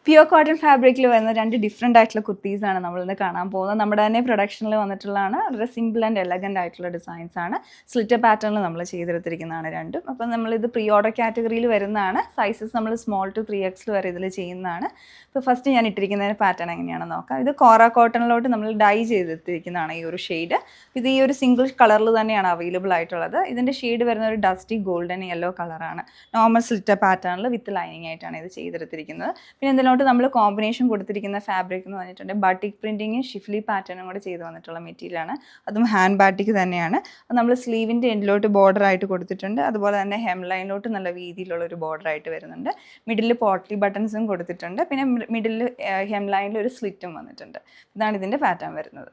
Pure cotton ഫാബ്രിക്കിൽ വരുന്ന 2 different ആയിട്ടുള്ള കുർത്തീസാണ് നമ്മളിന്ന് കാണാൻ പോകുന്നത്. നമ്മുടെ തന്നെ പ്രൊഡക്ഷനിൽ വന്നിട്ടുള്ളതാണ്. വളരെ സിമ്പിൾ ആൻഡ് എലഗൻ്റ് ആയിട്ടുള്ള ഡിസൈൻസ് ആണ്. സ്ലിറ്റർ പാറ്റേണിൽ നമ്മൾ ചെയ്തെടുത്തിരിക്കുന്നതാണ് രണ്ടും. അപ്പം നമ്മളിത് പ്രീ ഓർഡർ കാറ്റഗറിയിൽ വരുന്നതാണ്. സൈസസ് നമ്മൾ സ്മോൾ ടു 3X വരെ ഇതിൽ ചെയ്യുന്നതാണ്. ഇപ്പോൾ ഫസ്റ്റ് ഞാൻ ഇട്ടിരിക്കുന്ന പാറ്റേൺ എങ്ങനെയാണെന്ന് നോക്കാം. ഇത് കോറ കോട്ടണിലോട്ട് നമ്മൾ ഡൈ ചെയ്തെടുത്തിരിക്കുന്നതാണ് ഈ ഒരു ഷെയ്ഡ്. ഇത് ഈ ഒരു സിംഗിൾ കളറിൽ തന്നെയാണ് അവൈലബിൾ ആയിട്ടുള്ളത്. ഇതിൻ്റെ ഷെയ്ഡ് വരുന്ന ഒരു ഡസ്റ്റി ഗോൾഡൻ യെല്ലോ കളറാണ്. നോർമൽ സ്ലിറ്റർ പാറ്റേണിൽ വിത്ത് ലൈനിങ് ആയിട്ടാണ് ഇത് ചെയ്തെടുത്തിരിക്കുന്നത്. പിന്നെ ഇതിലോട്ട് നമ്മൾ കോമ്പിനേഷൻ കൊടുത്തിരിക്കുന്ന ഫാബ്രിക് എന്ന് പറഞ്ഞിട്ടുണ്ട് ബാട്ടിക് പ്രിൻറ്റിങ്ങും ഷിഫ്ലി പാറ്റേണും കൂടെ ചെയ്ത് വന്നിട്ടുള്ള മെറ്റീരിയലാണ്. അതും ഹാൻഡ് ബാട്ടിക് തന്നെയാണ്. നമ്മൾ സ്ലീവിൻ്റെ എൻഡിലോട്ട് ബോർഡർ ആയിട്ട് കൊടുത്തിട്ടുണ്ട്. അതുപോലെ തന്നെ ഹെം ലൈനിലോട്ട് നല്ല വീതിയിലുള്ള ഒരു ബോർഡർ ആയിട്ട് വരുന്നുണ്ട്. മിഡിൽ പോട്ട്ലി ബട്ടൺസും കൊടുത്തിട്ടുണ്ട്. പിന്നെ മിഡിൽ ഹെം ലൈനിൽ ഒരു സ്ലിറ്റും വന്നിട്ടുണ്ട്. ഇതാണ് ഇതിൻ്റെ പാറ്റേൺ വരുന്നത്.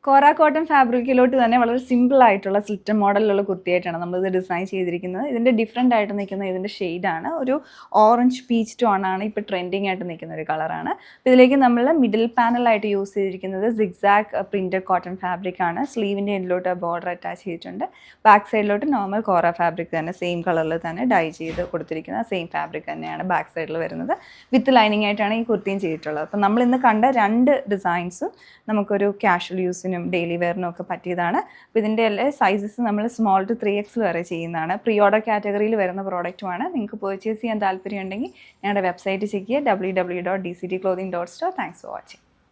കോറ കോട്ടൺ ഫാബ്രിക്കിലോട്ട് തന്നെ വളരെ സിമ്പിൾ ആയിട്ടുള്ള സ്ലിറ്റർ മോഡലിലുള്ള കുർത്തിയായിട്ടാണ് നമ്മളിത് ഡിസൈൻ ചെയ്തിരിക്കുന്നത്. ഇതിൻ്റെ ഡിഫറെൻ്റ് ആയിട്ട് നിൽക്കുന്ന ഇതിൻ്റെ ഷെയ്ഡാണ് ഒരു ഓറഞ്ച് പീച്ച് ടോൺ ആണ്. ഇപ്പോൾ ട്രെൻഡിങ് ആയിട്ട് നിൽക്കുന്ന ഒരു കളറാണ്. ഇതിലേക്ക് നമ്മൾ മിഡിൽ പാനലായിട്ട് യൂസ് ചെയ്തിരിക്കുന്നത് സിഗ്സാഗ് പ്രിൻറ്റഡ് കോട്ടൺ ഫാബ്രിക് ആണ്. സ്ലീവിൻ്റെ എൻഡിലോട്ട് ബോർഡർ അറ്റാച്ച് ചെയ്തിട്ടുണ്ട്. ബാക്ക് സൈഡിലോട്ട് നോർമൽ കോറ ഫാബ്രിക് തന്നെ സെയിം കളറിൽ തന്നെ ഡൈ ചെയ്ത് കൊടുത്തിരിക്കുന്ന സെയിം ഫാബ്രിക് തന്നെയാണ് ബാക്ക് സൈഡിൽ വരുന്നത്. വിത്ത് ലൈനിങ് ആയിട്ടാണ് ഈ കുർത്തിയും ചെയ്തിട്ടുള്ളത്. അപ്പം നമ്മളിന്ന് കണ്ട 2 ഡിസൈൻസും നമുക്കൊരു കാഷ്വൽ യൂസിന് ഡെയിലി വെയറിനും ഒക്കെ പറ്റിയതാണ്. അപ്പോൾ ഇതിൻ്റെ എല്ലാ സൈസസ് നമ്മൾ സ്മോൾ ടു 3X വരെ ചെയ്യുന്നതാണ്. പ്രീ ഓർഡർ കാറ്റഗറിയിൽ വരുന്ന പ്രോഡക്റ്റുമാണ്. നിങ്ങൾക്ക് പർച്ചേസ് ചെയ്യാൻ താല്പര്യമുണ്ടെങ്കിൽ ഞങ്ങളുടെ വെബ്സൈറ്റ് ചെക്ക് ചെയ്യുക www.dctclothing.store. Thanks for watching.